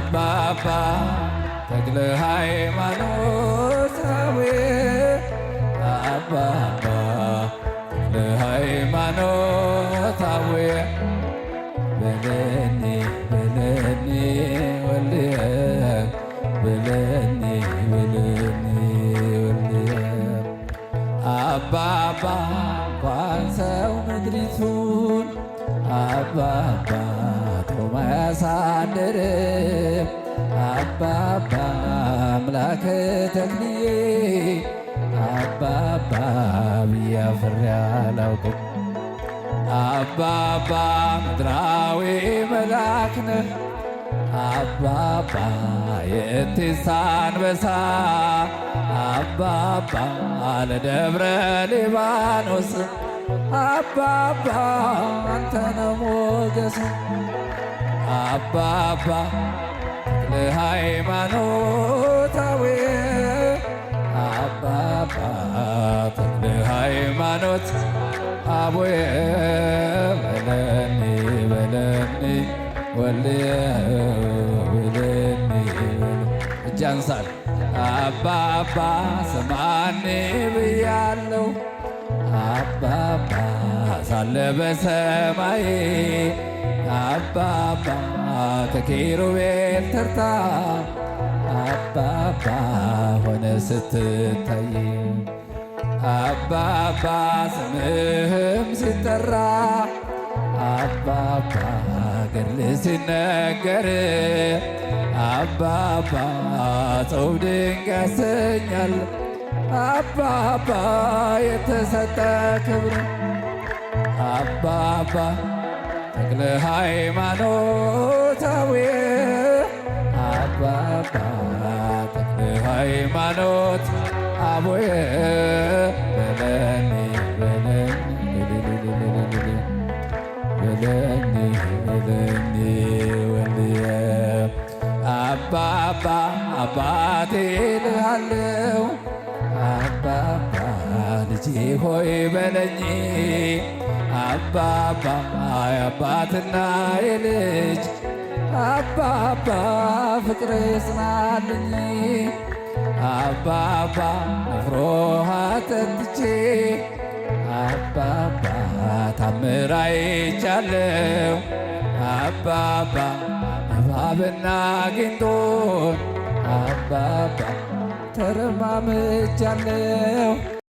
አባባ ተክለ ሃይማኖታዊ አባባ ተክለ ሃይማኖታዊ በለኒ በለኒ ወልየ በለኒ በለኒ ወልየ አባባ እንኳን ሰው ምድሪቱን አባባ ጦማ ያሳድርም አባባ አምላከ ተክልዬ አባባ ብዬ አፍሬ አላውቅም። አባባ ምድራዊ መልአክ ነህ አባባ የእቴሳ አንበሳ አባባ ለደብረ ሊባኖስ አባባ አንተነ ሞገስ አባባ ተክለ ሃይማኖታዊ አባባ ተክለ ሃይማኖት አቡየ በለኒ በለኒ ወልየ በለኒ እጅ አንሳል አባባ ስማኒ ብያለው አባባ ሳለ በሰማይ አባባ ከኪሩቤል ተርታ አባባ ሆነ ስትታይ አባባ ስምህም ሲጠራ አባባ ገድል ሲነገር አባባ ጾም ድንቅ ያሰኛል አባባ የተሰጠ ክብር አባባ ተክለ ሃይማኖታዊ አባባ ተክለ ሃይማኖት አቡየ በለኒ በለኒ በለኒ በለኒ ወልየ አባባ አባቴ ልሃለው አባባ ልጄ ሆይ በለኝ አባባ የአባትና የልጅ አባባ ፍቅር ይጽናልኝ አባባ ነፍሮ አጠጥቼ አባባ ታምር አይቻለው አባባ እባብና ጊንጦን አባባ ተረማምጃለው